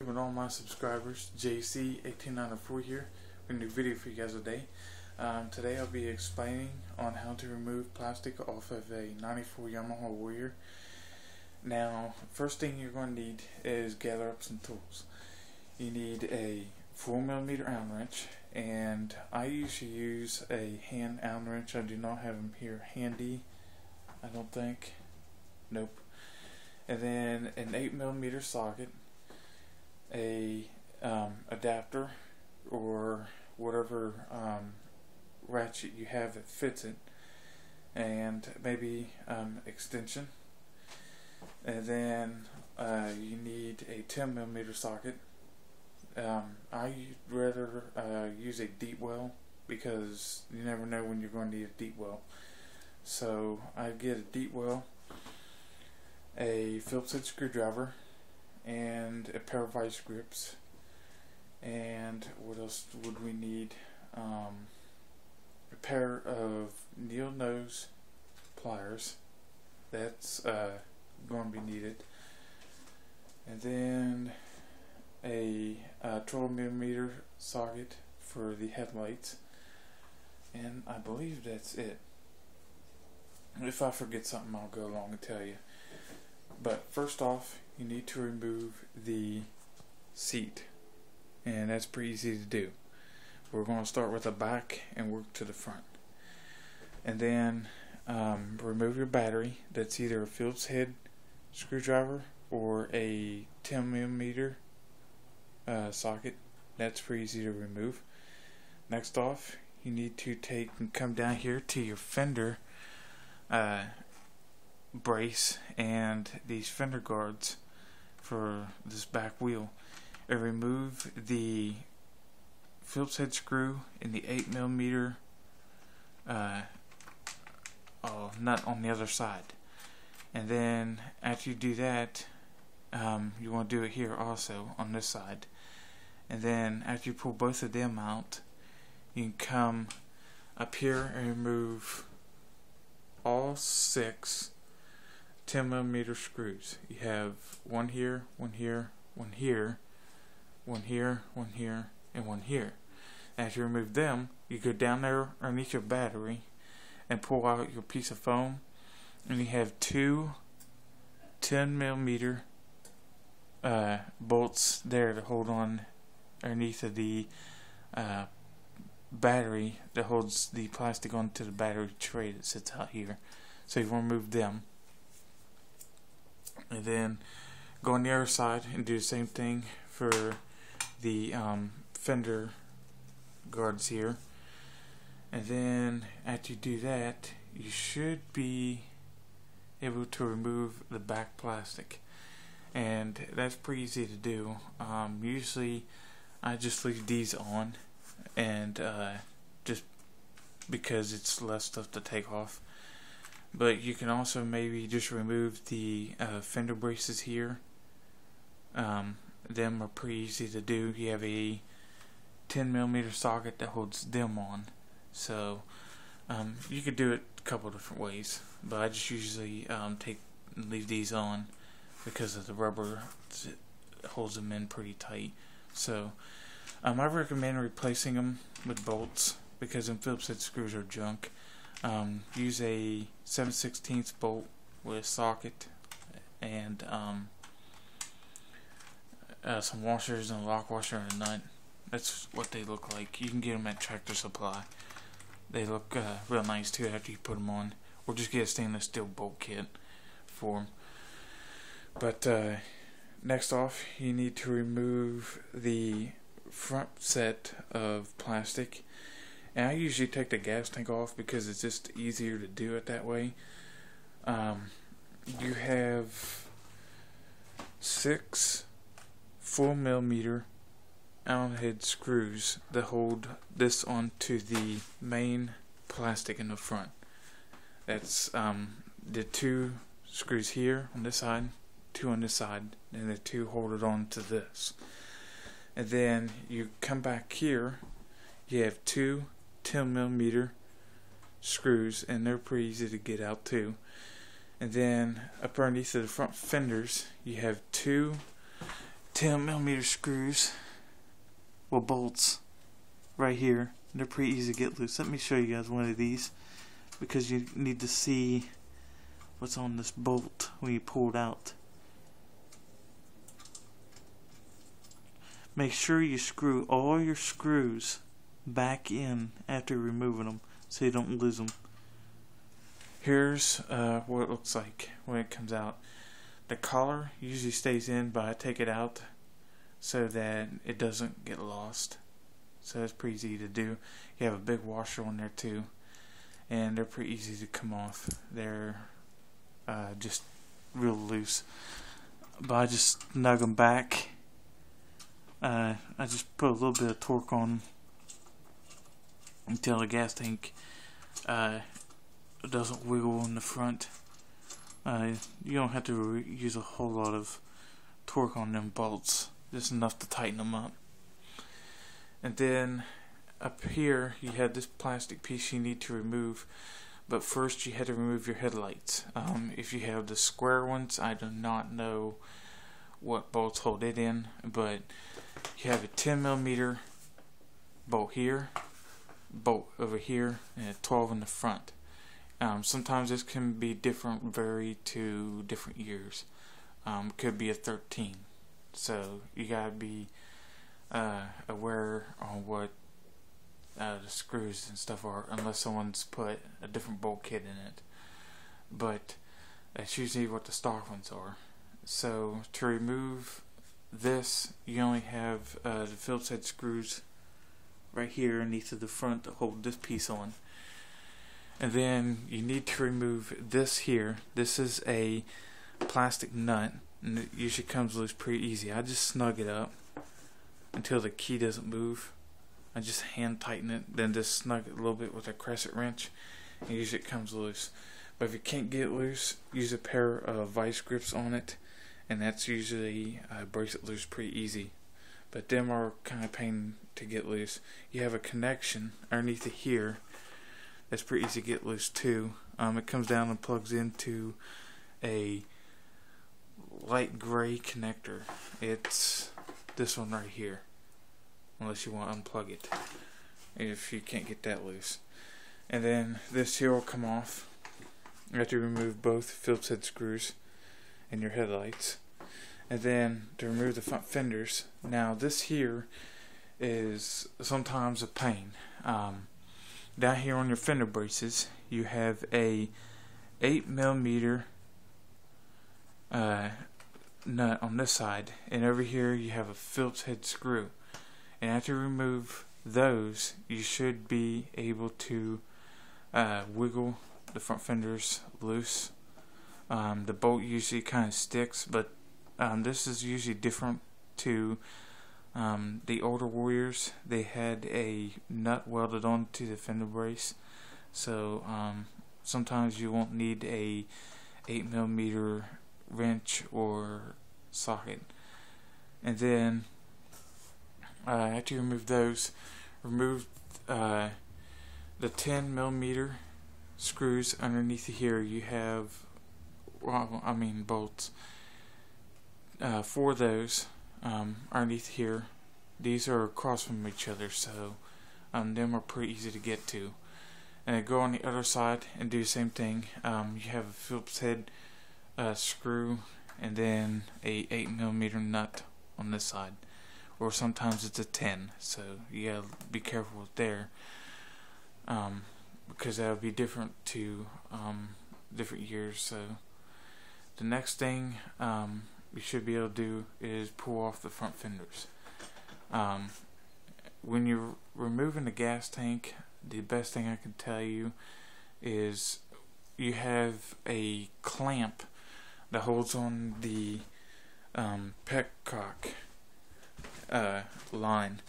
With all my subscribers, JC1894 here with a new video for you guys today. Today I'll be explaining on how to remove plastic off of a 94 Yamaha Warrior. Now, first thing you're going to need is gather up some tools. You need a 4mm Allen wrench, and I usually use a hand Allen wrench. I do not have them here handy, I don't think. Nope. And then an 8mm socket, a adapter or whatever ratchet you have that fits it, and maybe extension. And then you need a 10mm socket. I rather use a deep well because you never know when you're going to need a deep well. So I get a deep well, a Phillips head screwdriver, and a pair of vice grips. And what else would we need? A pair of needle nose pliers. That's going to be needed. And then a 12mm socket for the headlights. And I believe that's it. If I forget something, I'll go along and tell you. But first off, you need to remove the seat, and that's pretty easy to do. We're going to start with the back and work to the front. And then remove your battery. That's either a Phillips head screwdriver or a 10mm socket. That's pretty easy to remove. Next off, you need to take and come down here to your fender brace and these fender guards for this back wheel, and remove the Phillips head screw in the 8mm nut on the other side. And then after you do that, you want to do it here also on this side. And then after you pull both of them out, you can come up here and remove all 6 10mm screws. You have one here, one here, one here, one here, one here, and one here. As you remove them, you go down there underneath your battery and pull out your piece of foam, and you have 2 10mm bolts there to hold on underneath of the battery that holds the plastic onto the battery tray that sits out here. So you want to remove them. And then go on the other side and do the same thing for the fender guards here. And then after you do that, you should be able to remove the back plastic. And that's pretty easy to do. Usually I just leave these on, and just because it's less stuff to take off. But you can also maybe just remove the fender braces here. Them are pretty easy to do. You have a 10mm socket that holds them on. So you could do it a couple different ways, but I just usually leave these on because of the rubber that holds them in pretty tight. So I recommend replacing them with bolts because them Phillips head screws are junk. Use a 7/16 bolt with a socket and some washers and a lock washer and a nut. That's what they look like. You can get them at Tractor Supply. They look real nice too after you put them on, or just get a stainless steel bolt kit for them. But next off, you need to remove the front set of plastic. And I usually take the gas tank off because it's just easier to do it that way. You have 6 4mm Allen head screws that hold this onto the main plastic in the front. That's the 2 screws here on this side, 2 on this side, and the 2 hold it on to this. And then you come back here, you have 2 10mm screws, and they're pretty easy to get out too. And then up underneath of the front fenders, you have 2 10mm screws, well, bolts right here. They're pretty easy to get loose. Let me show you guys one of these, because you need to see what's on this bolt when you pull it out. Make sure you screw all your screws back in after removing them so you don't lose them. Here's what it looks like when it comes out. The collar usually stays in, but I take it out so that it doesn't get lost. So it's pretty easy to do. You have a big washer on there too, and they're pretty easy to come off. They're just real loose, but I just snug them back. I just put a little bit of torque on until the gas tank doesn't wiggle in the front. You don't have to use a whole lot of torque on them bolts, just enough to tighten them up. And then up here you have this plastic piece you need to remove, but first you had to remove your headlights. If you have the square ones, I do not know what bolts hold it in, but you have a 10mm bolt here, bolt over here, and a 12 in the front. Sometimes this can be different, vary to different years. Could be a 13, so you gotta be aware on what the screws and stuff are, unless someone's put a different bolt kit in it. But that's usually what the stock ones are. So to remove this, you only have the Phillips head screws right here underneath of the front to hold this piece on. And then you need to remove this here. This is a plastic nut, and it usually comes loose pretty easy. I just snug it up until the key doesn't move. I just hand tighten it, then just snug it a little bit with a crescent wrench, and usually it comes loose. But if you can't get it loose, use a pair of vice grips on it, and that's usually breaks it loose pretty easy. But them are kind of pain to get loose. You have a connection underneath it here that's pretty easy to get loose too. It comes down and plugs into a light gray connector. It's this one right here, unless you want to unplug it if you can't get that loose. And then this here will come off. You have to remove both Phillips head screws and your headlights. And then to remove the front fenders, now this here is sometimes a pain. Down here on your fender braces you have a 8mm nut on this side, and over here you have a Phillips head screw. And after you remove those, you should be able to wiggle the front fenders loose. The bolt usually kind of sticks, but this is usually different to the older Warriors. They had a nut welded onto the fender brace, so sometimes you won't need a 8mm wrench or socket. And then after you remove those, remove the 10mm screws underneath here. You have, bolts. 4 of those underneath here. These are across from each other, so them are pretty easy to get to. And then go on the other side and do the same thing. You have a Phillips head screw, and then a 8mm nut on this side, or sometimes it's a 10, so you gotta be careful with there, because that would be different to different years. So the next thing you should be able to do is pull off the front fenders. When you're removing the gas tank, the best thing I can tell you is you have a clamp that holds on the petcock line,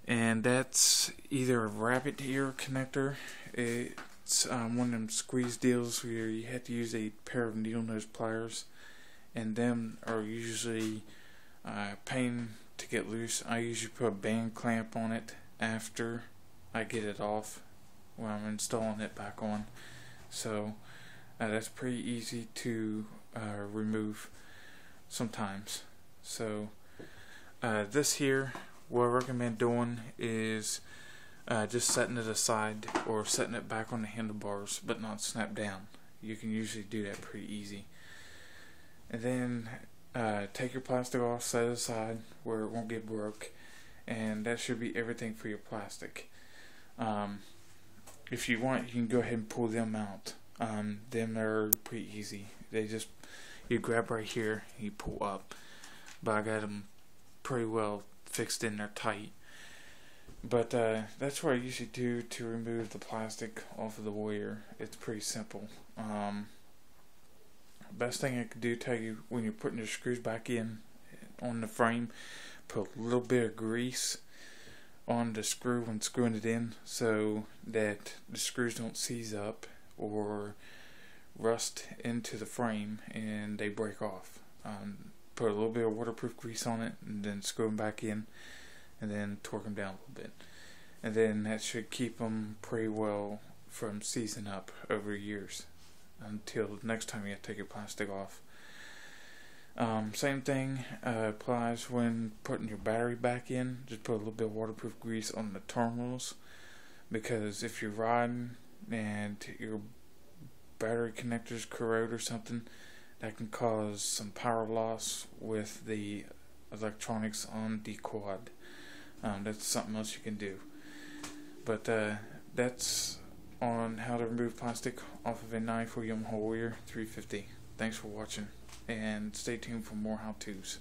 and that's either a rabbit ear connector. It's one of them squeeze deals where you have to use a pair of needle nose pliers, and them are usually pain to get loose. I usually put a band clamp on it after I get it off when I'm installing it back on, so that's pretty easy to remove sometimes. So This here, what I recommend doing is just setting it aside or setting it back on the handlebars, but not snap down. You can usually do that pretty easy. And then take your plastic off, set it aside where it won't get broke, and that should be everything for your plastic. If you want, you can go ahead and pull them out. Them are pretty easy. You grab right here, you pull up. But I got them pretty well fixed in there tight. But that's what I usually do to remove the plastic off of the Warrior. It's pretty simple. Best thing I could do, tell you, when you're putting your screws back in on the frame, put a little bit of grease on the screw when screwing it in, so that the screws don't seize up or rust into the frame and they break off. Put a little bit of waterproof grease on it and then screw them back in, and then torque them down a little bit, and then that should keep them pretty well from seizing up over years until next time you have to take your plastic off. Same thing applies when putting your battery back in. Just put a little bit of waterproof grease on the terminals, because if you're riding and your battery connectors corrode or something, that can cause some power loss with the electronics on the quad. That's something else you can do. But that's on how to remove plastic off of a 94 Yamaha Warrior 350. Thanks for watching, and stay tuned for more how-tos.